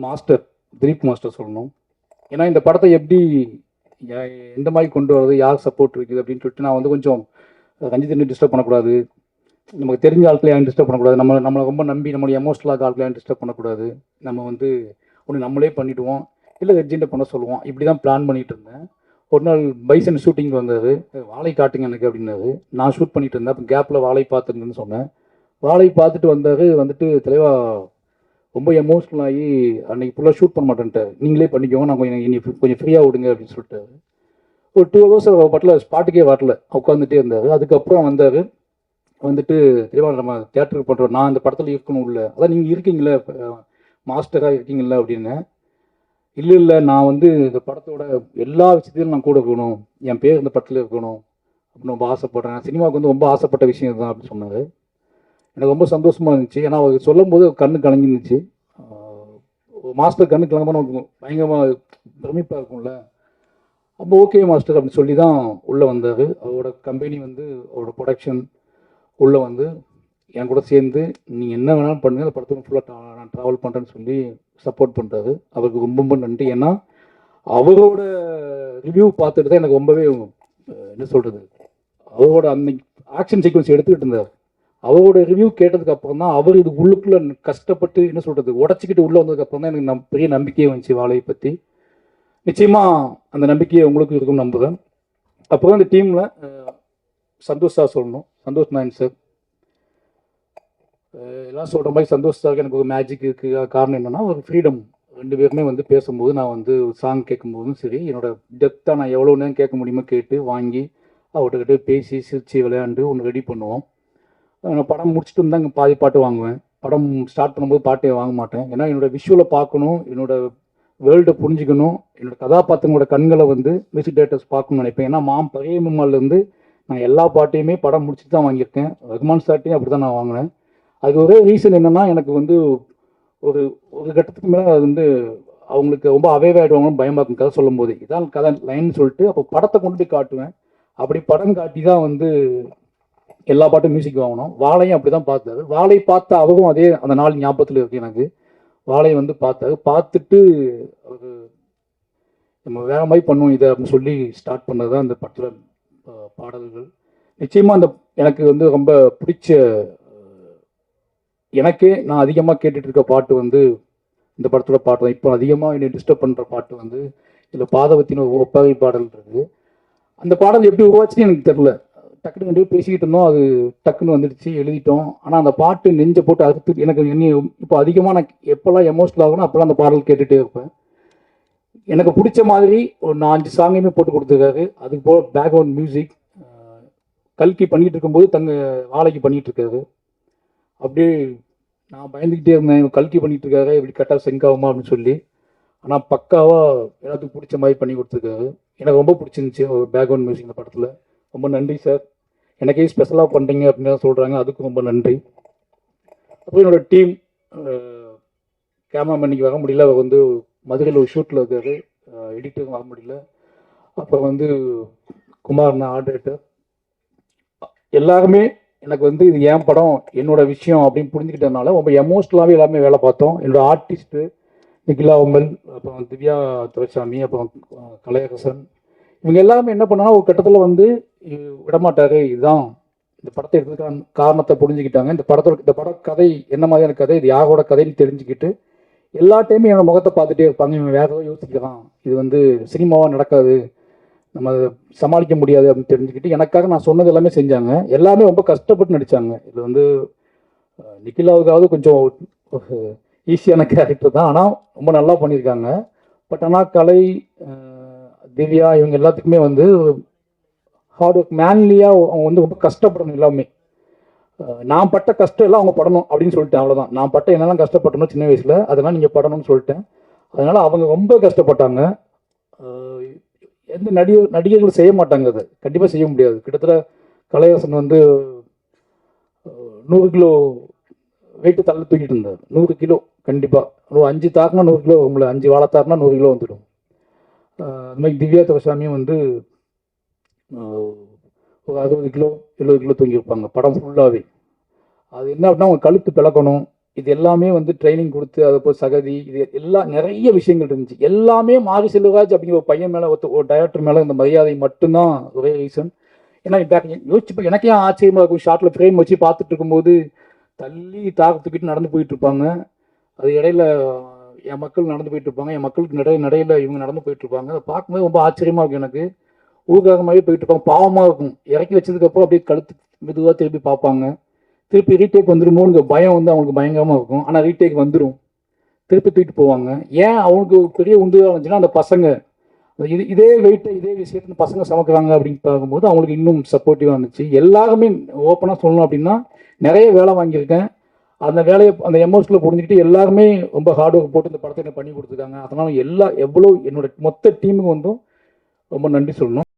Master Dilip master சொல்லணும். ஏன்னா இந்த படத்தை எப்படி எந்த மாதிரி கொண்டு வரது, யார் சப்போர்ட் இருக்குது அப்படின்னு சொல்லிட்டு நான் வந்து கொஞ்சம் ரஞ்சித் டிஸ்டர்ப் பண்ணக்கூடாது, நமக்கு தெரிஞ்ச ஆட்களை யாரும் டிஸ்டர்ப் பண்ணக்கூடாது, நம்மளை ரொம்ப நம்பி நம்மளுடைய எமோஷனலாக ஆட்களை யாரும் டிஸ்டர்ப் பண்ணக்கூடாது, நம்ம வந்து ஒன்று நம்மளே பண்ணிவிடுவோம், இல்லை ரெஜின்ட்ட பண்ண சொல்லுவோம், இப்படி தான் பிளான் பண்ணிகிட்டு இருந்தேன். ஒரு நாள் பைசன் ஷூட்டிங் வந்தது, வாழை காட்டுங்க எனக்கு அப்படின்னாரு. நான் ஷூட் பண்ணிட்டு இருந்தேன். அப்போ கேப்பில் வாழை பார்த்துருங்கன்னு சொன்னேன். வாழை பார்த்துட்டு வந்தார். வந்துட்டு தலைவா ரொம்ப எமோஷ்னல் ஆகி அன்றைக்கி ஃபுல்லாக ஷூட் பண்ண மாட்டேன்ட்டார், நீங்களே பண்ணிக்கோங்க, நான் கொஞ்சம் ஃப்ரீயாக விடுங்க அப்படின்னு சொல்லிட்டாரு. ஒரு 2 hours பட்டில் ஸ்பாட்டுக்கே வரல, உட்காந்துட்டே இருந்தார். அதுக்கப்புறம் வந்தார். வந்துட்டு தெளிவாக நம்ம தியேட்டருக்கு பண்ணுறோம், நான் இந்த படத்தில் இருக்கணும் உள்ள, அதான் நீங்கள் இருக்கீங்களே மாஸ்டராக இருக்கீங்களா அப்படின்னு. இல்லை நான் வந்து இந்த படத்தோட எல்லா விஷயத்திலும் நான் கூட இருக்கணும், என் பேர் இந்த படத்தில் இருக்கணும் அப்படின்னு ரொம்ப ஆசைப்பட்றேன், சினிமாவுக்கு வந்து ரொம்ப ஆசைப்பட்ட விஷயம் தான் அப்படின்னு சொன்னார். எனக்கு ரொம்ப சந்தோஷமாக இருந்துச்சு. ஏன்னா அவர் சொல்லும் போது கண்ணு கலங்கிருந்துச்சு. மாஸ்டர் கண்ணு கலங்காமல் நமக்கு பயங்கரமாக பிரமிப்பாக இருக்கும்ல. அப்போ ஓகே மாஸ்டர் அப்படின்னு சொல்லி தான் உள்ளே வந்தார். அவரோட கம்பெனி வந்து அவரோட ப்ரொடக்ஷன் உள்ளே வந்து என் கூட சேர்ந்து நீங்கள் என்ன வேணாலும் பண்ணுங்கள், அந்த படத்துக்கு ஃபுல்லாக நான் ட்ராவல் பண்ணுறேன்னு சொல்லி சப்போர்ட் பண்ணுறாரு. அவருக்கு ரொம்ப ரொம்ப நன்றி. ஏன்னா அவரோட ரிவ்யூ பார்த்துட்டு தான் எனக்கு ரொம்பவே என்ன சொல்கிறது, அவரோட அந்த ஆக்ஷன் சீக்வன்ஸ் எடுத்துக்கிட்டு இருந்தார். அவரோட ரிவ்யூ கேட்டதுக்கு அப்புறம் தான் அவர் இது உள்ளுக்குள்ளே கஷ்டப்பட்டு என்ன சொல்கிறது உடச்சிக்கிட்டு உள்ளே வந்ததுக்கப்புறம் தான் எனக்கு பெரிய நம்பிக்கையே வந்துச்சு வாழையை பற்றி. நிச்சயமாக அந்த நம்பிக்கையை உங்களுக்கு இருக்கும்னு நம்புகிறேன். அப்புறம் இந்த டீமில் சந்தோஷ் சார் சொல்லணும். சந்தோஷ் நாயன் சார் எல்லாம் சொல்கிற மாதிரி சந்தோஷ் சாருக்கு எனக்கு ஒரு மேஜிக் இருக்குது. காரணம் என்னென்னா ஒரு ஃப்ரீடம். 2 பேருமே வந்து பேசும்போது நான் வந்து சாங் கேட்கும்போதும் சரி, என்னோட டெப்த்தாக நான் எவ்வளோ நேரம் கேட்க முடியுமோ கேட்டு வாங்கி அவர்கிட்ட பேசி சிரித்து விளையாண்டு ஒன்று ரெடி பண்ணுவோம். நான் படம் முடிச்சுட்டு இருந்தால் இங்கே பாதி பாட்டு வாங்குவேன். படம் ஸ்டார்ட் பண்ணும்போது பாட்டே வாங்க மாட்டேன். ஏன்னா என்னோடய விஷுவலை பார்க்கணும், என்னோடய வேர்ல்டை புரிஞ்சுக்கணும், என்னோடய கதாபாத்திரங்களோட கண்களை வந்து மியூசிக் டைரக்டர்ஸ் பார்க்கணும்னு நினைப்பேன். ஏன்னா பழைய மம்மாலேருந்து நான் எல்லா பாட்டையுமே படம் முடிச்சுட்டு தான் வாங்கியிருக்கேன். ரகுமான் சார்ட்டையும் அப்படி தான் நான் வாங்கினேன். அது ஒரே ரீசன் என்னென்னா, எனக்கு வந்து ஒரு ஒரு கட்டத்துக்கு மேலே அது வந்து அவங்களுக்கு ரொம்ப அவேவாயிடுவாங்கன்னு பயமாக இருக்கும் கதை சொல்லும் போது. இதான் கதை லைன்னு சொல்லிட்டு அப்போ படத்தை கொண்டு போய் காட்டுவேன். அப்படி படம் காட்டி தான் வந்து எல்லா பாட்டும் மியூசிக் வாங்கணும். வாழையும் அப்படி தான் பார்த்தாரு. வாழை பார்த்த அவரும் அதே அந்த நாள் ஞாபகத்தில் இருக்குது எனக்கு. வாழை வந்து பார்த்தாரு. பார்த்துட்டு ஒரு நம்ம வேற மாதிரி பண்ணுவோம் இதை அப்படின்னு சொல்லி ஸ்டார்ட் பண்ணது தான் இந்த படத்தில் பாடல்கள். நிச்சயமாக அந்த எனக்கு வந்து ரொம்ப பிடிச்ச, எனக்கே நான் அதிகமாக கேட்டுட்டு இருக்க பாட்டு வந்து இந்த படத்தோட பாட்டு தான். இப்போ அதிகமாக என்னை டிஸ்டர்ப் பண்ணுற பாட்டு வந்து இதில் பாதவத்தின் ஒரு ஒப்பாவை பாடல் இருக்குது. அந்த பாடல் எப்படி உருவாச்சுன்னு எனக்கு தெரில. டக்குன்னு 2 பேர் பேசிக்கிட்டு இருந்தோம், அது டக்குன்னு வந்துடுச்சு, எழுதிட்டோம். ஆனால் அந்த பாட்டு நெஞ்சை போட்டு அறுத்து எனக்கு இப்போ அதிகமாக நான் எப்போல்லாம் எமோஷனல் ஆகணும் அப்போல்லாம் அந்த பாடல் கேட்டுகிட்டே இருப்பேன். எனக்கு பிடிச்ச மாதிரி ஒரு 4-5 சாங்கையுமே போட்டு கொடுத்துருக்காரு. அதுக்கு போல் பேக்ரவுண்ட் மியூசிக் கல்கி பண்ணிகிட்டு இருக்கும்போது வாழைக்கு பண்ணிகிட்டு இருக்காரு. அப்படியே நான் பயந்துக்கிட்டே இருந்தேன், கல்கி பண்ணிகிட்டு இருக்காரு இப்படி கரெக்டாக செங்காகுமா அப்படின்னு சொல்லி. ஆனால் பக்காவாக எல்லாத்துக்கும் பிடிச்ச மாதிரி பண்ணி கொடுத்துருக்காரு. எனக்கு ரொம்ப பிடிச்சிருந்துச்சி ஒரு பேக்ரவுண்ட் மியூசிக் இந்த படத்தில். ரொம்ப நன்றி சார். எனக்கே ஸ்பெஷலாக பண்ணுறீங்க அப்படின்னு தான் சொல்கிறாங்க, அதுக்கும் ரொம்ப நன்றி. அப்புறம் என்னோடய டீம், கேமராமேன் இன்னைக்கு வர முடியல, அவர் வந்து மதுரையில் ஒரு ஷூட்டில் இருக்காரு, எடிட்டரும் வர முடியல. அப்புறம் வந்து குமார்னா ஆர்டரேட்டர், எல்லாருமே எனக்கு வந்து இது என் படம் என்னோட விஷயம் அப்படின்னு புரிஞ்சுக்கிட்டதுனால ரொம்ப எமோஷ்னலாகவே எல்லாமே வேலை பார்த்தோம். என்னோட ஆர்டிஸ்ட்டு நிகிலா உமல், அப்புறம் திவ்யா துரைசாமி, அப்புறம் கலையரசன், இவங்க எல்லாருமே என்ன பண்ணாலும் ஒரு கட்டத்தில் வந்து விடமாட்டாரு. இதுதான் இந்த படத்தை எடுத்ததுக்கான காரணத்தை புரிஞ்சுக்கிட்டாங்க. இந்த பட கதை என்ன மாதிரியான கதை, இது யாரோட கதைன்னு தெரிஞ்சுக்கிட்டு எல்லா டைமும் என்னோட முகத்தை பார்த்துட்டே இருப்பாங்க. இவன் வேற ஏதோ யோசிக்கிறான், இது வந்து சினிமாவாக நடக்காது, நம்ம சமாளிக்க முடியாது அப்படின்னு தெரிஞ்சுக்கிட்டு எனக்காக நான் சொன்னது எல்லாமே செஞ்சாங்க. எல்லாமே ரொம்ப கஷ்டப்பட்டு நடித்தாங்க. இது வந்து நிக்கிலாவுக்காவது கொஞ்சம் ஈஸியான கேரக்டர் தான், ஆனால் ரொம்ப நல்லா பண்ணியிருக்காங்க. பட் ஆனால் கலை, திவ்யா, இவங்க எல்லாத்துக்குமே வந்து ஹார்ட் ஒர்க், மேன்லியாக அவங்க வந்து ரொம்ப கஷ்டப்படணும். எல்லாமே நான் பட்ட கஷ்டம் எல்லாம் அவங்க படணும் அப்படின்னு சொல்லிட்டேன். அவ்வளோதான். நான் பட்ட என்னெல்லாம் கஷ்டப்பட்டணும் சின்ன வயசில், அதெல்லாம் நீங்கள் படணும்னு சொல்லிட்டேன். அதனால் அவங்க ரொம்ப கஷ்டப்பட்டாங்க. எந்த நடிகர்கள் செய்ய மாட்டாங்க, அதை கண்டிப்பாக செய்ய முடியாது. கிட்டத்தட்ட கலையரசன் வந்து 100 கிலோ வெயிட்டு தள்ள தூக்கிட்டு இருந்தார். 100 கிலோ கண்டிப்பாக. ஒரு 5 தாக்குனா 100 கிலோ வரும்ல, 5 வாழை தாக்குனா 100 கிலோ வந்துடும். அது மாதிரி திவ்யா துரைசாமியும் வந்து ஒரு 60 கிலோ 70 கிலோ தூங்கியிருப்பாங்க படம் ஃபுல்லாகவே. அது என்ன அப்படின்னா அவங்க கழுத்து பிளக்கணும், இது எல்லாமே வந்து ட்ரைனிங் கொடுத்து அதை போய் சகதி இது எல்லாம் நிறைய விஷயங்கள் இருந்துச்சு. எல்லாமே மாரி செல்வராஜ் அப்படிங்கிற ஒரு பையன் மேலே ஒரு டைரக்டர் மேலே இந்த மரியாதை மட்டும்தான் ஒரே ரீசன். ஏன்னா யோசிச்சு எனக்கே ஆச்சரியமா இருக்கும். ஷார்ட்ல ஃப்ரேம் வச்சு பார்த்துட்டு இருக்கும்போது தள்ளி தூக்கிட்டு நடந்து போயிட்டு இருப்பாங்க. அது இடையில என் மக்கள் நடந்து போயிட்டு இருப்பாங்க, என் மக்களுக்கு நடையில இவங்க நடந்து போயிட்டு இருப்பாங்க. அதை பார்க்கும்போது ரொம்ப ஆச்சரியமா இருக்கும். எனக்கு ஊருக்காக மாதிரி போயிட்டு இருப்பாங்க, பாவமா இருக்கும். இறக்கி வச்சதுக்கப்புறம் அப்படியே கழுத்து மெதுவாக திருப்பி பார்ப்பாங்க. திருப்பி ரீடேக் வந்துருமோன்னு பயம் வந்து அவங்களுக்கு பயங்கரமா இருக்கும். ஆனால் ரீடேக் வந்துடும், திருப்பி தூக்கிட்டு போவாங்க. ஏன் அவங்களுக்கு பெரிய உந்துதலாக இருந்துச்சுன்னா அந்த பசங்க இதே வெயிட்டை இதே விஷயத்த பசங்க சமைக்கிறாங்க அப்படின்னு பார்க்கும்போது அவங்களுக்கு இன்னும் சப்போர்ட்டிவாக இருந்துச்சு. எல்லாருமே ஓப்பனாக சொல்லணும் அப்படின்னா நிறைய வேலை வாங்கியிருக்கேன். அந்த வேலையை அந்த எமோஷனில் புரிஞ்சுக்கிட்டு எல்லாருமே ரொம்ப ஹார்ட் ஒர்க் போட்டு இந்த படத்தை பண்ணி கொடுத்துருக்காங்க. அதனால எவ்வளோ என்னோட மொத்த டீமுக்கு வந்தும் ரொம்ப நன்றி சொல்லணும்.